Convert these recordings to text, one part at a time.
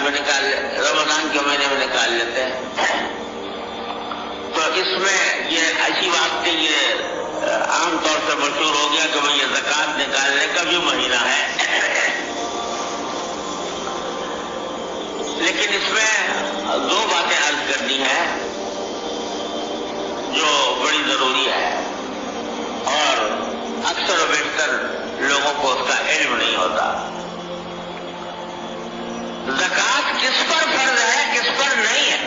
میں نکال رمضان کے مہینے میں نکال لیتے ہیں. تو اس میں یہ ایسی بات کہ یہ عام طور سے مشہور ہو گیا کہ یہ زکوٰۃ نکالنے کا بھی مہینہ ہے. لیکن اس میں دو باتیں عرض کرنی ہیں جو بڑی ضروری ہے اور اکثر و بیشتر لوگوں کو اس کا علم نہیں ہوتا. زکوٰۃ کس پر فرض ہے کس پر نہیں ہے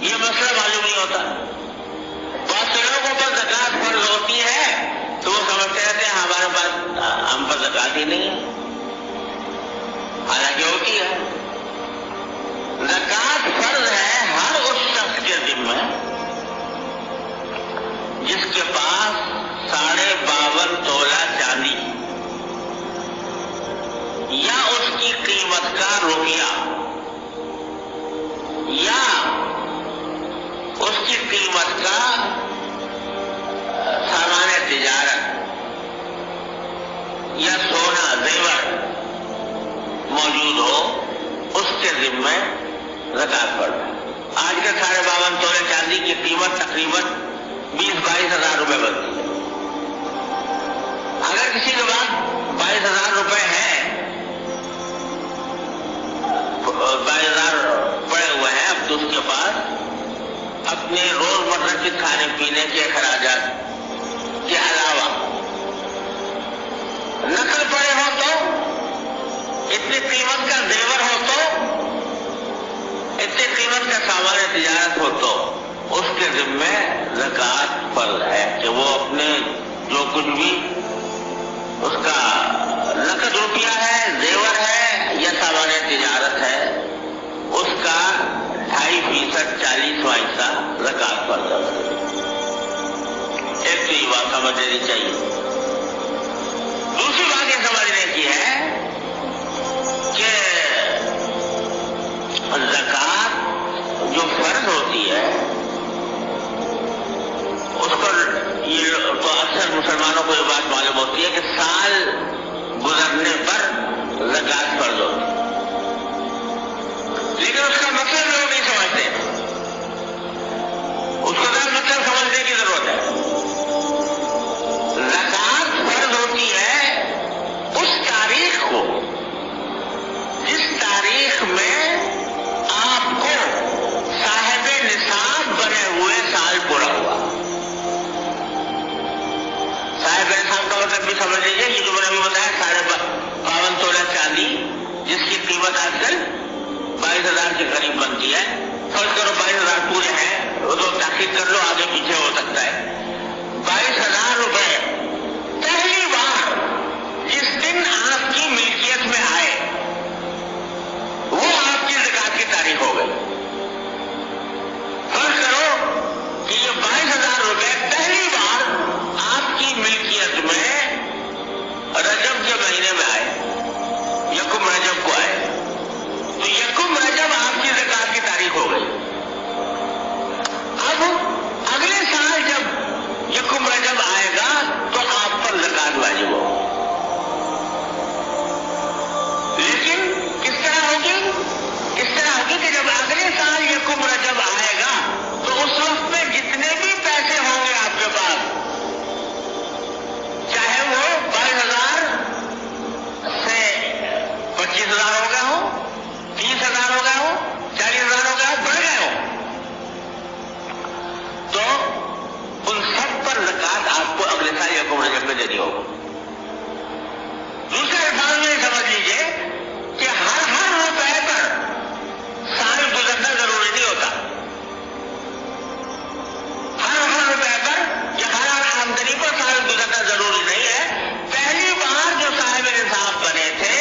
یہ مسئلہ معلوم نہیں ہوتا. بہت سے لوگوں پر زکوٰۃ فرض ہوتی ہے تو وہ سمجھتے رہتے ہیں ہمارے پاس ہم پر زکوٰۃ ہی نہیں ہے، حالانکہ ہوتی ہے. زکوٰۃ فرض ہے ہر اس شخص کے ذمہ جس کے پاس 52.5 تولہ چاندی یا اس کی قیمت کا روپیہ یا اس کی قیمت کا سامان تجارت یا سونا زیور موجود ہو اس کے ذمہ زکوٰۃ فرض ہے. آج کے 52.5 تولے چاندی کی قیمت تقریباً 20-22 ہزار روپے بنتی ہے. اگر کسی کے پاس 22,000 روپے ہیں، 22,000 پڑے ہوئے ہیں، اب تو اس کے پاس اپنے روزمرہ کے کھانے پینے کے اخراجات کے علاوہ نقد پڑے ہو تو اتنی قیمت کا زیور ہو تو اتنی قیمت کا سامان تجارت ہو تو اس کے ذمہ زکوٰۃ فرض ہے کہ وہ اپنے جو کچھ بھی اس کا نقد روپیہ ہے، زیور ہے یا سامان تجارت ہے، اس کا 2.5% 40واں حصہ زکوٰۃ فرض ہے. ایک تو یہ بات سمجھ لینی چاہیے. دوسری بات یہ سمجھنے کی ہے کہ زکوٰۃ جو فرض ہوتی ہے اس پر یہ تو اکثر مسلمانوں کو یہ بات معلوم ہوتی ہے کہ سال گزرنے پر زکوٰۃ فرض ہوتی ہے، لیکن اس کا مطلب لوگ نہیں سمجھتے. اس کو ذرا مطلب سمجھنے کی ضرورت ہے. زکوٰۃ فرض ہوتی ہے اس تاریخ کو جس تاریخ میں آپ کو صاحب نصاب بنے ہوئے سال پورا ہوا. صاحب نصاب کا مطلب بھی سمجھ لیجیے، یہ جو میں نے ابھی بتایا 52 تولہ چاندی جس کی قیمت آج کل 22,000 کے قریب بنتی ہے. فرض کرو 22,000 پورے ہیں، وہ تو تحقیق کر لو آگے پیچھے ہو سکتا ہے. 22,000 روپے پہلی بار جس دن آپ کی ملکیت میں آئے وہ آپ کی زکوٰۃ کی تاریخ ہو گئی. فرض کرو کہ یہ 22,000 روپے پہلی بار آپ کی ملکیت میں رجب کے مہینے میں آئے، یکم رجب کو آئے، تو یکم رجب آپ کی زکوٰۃ کی تاریخ ہو گئی. اب اگلے سال جب یکم رجب آئے گا تو آپ پر زکوٰۃ واجب ہوگی. لیکن کس طرح ہوگی؟ اس طرح ہوگی کہ جب اگلے سال یکم رجب آئے گا تو اس وقت میں جتنے بھی پیسے ہوں گے آپ کے پاس، چاہے وہ 22,000 سے 25,000 ہو گئے ہو، 30,000 ہو گئے ہو، 40,000 ہو گئے ہو، بڑھ گئے ہو، تو ان سب پر زکوٰۃ آپ کو اگلے سال یکم رجب میں دینی ہوگی. دوسرے الفاظ میں سمجھ لیجیے کہ ہر روپے پر سال گزرنا ضروری نہیں ہوتا. ہر روپے پر یا ہر آمدنی پر سال گزرنا ضروری نہیں ہے. پہلی بار جو صاحب نصاب بنے تھے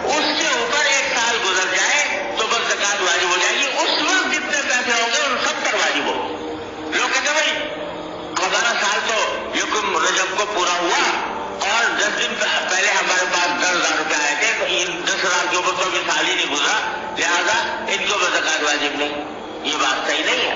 اس سے اوپر ایک سال گزر جائے تو بس زکوٰۃ واجب ہو جائے گی. اس وقت جتنے پیسے ہوں گے ان سب پر واجب ہوگی. لوگ کہتے ہیں بھائی ہمارا سال تو یکم رجب کو پورا ہوا اور 10 دن پہلے ہمارے پاس 10,000 روپے آئے تھے، تو ان 10,000 کے اوپر تو ابھی سال ہی نہیں گزرا، لہٰذا ان کو زکوٰۃ واجب نہیں. یہ بات صحیح نہیں ہے.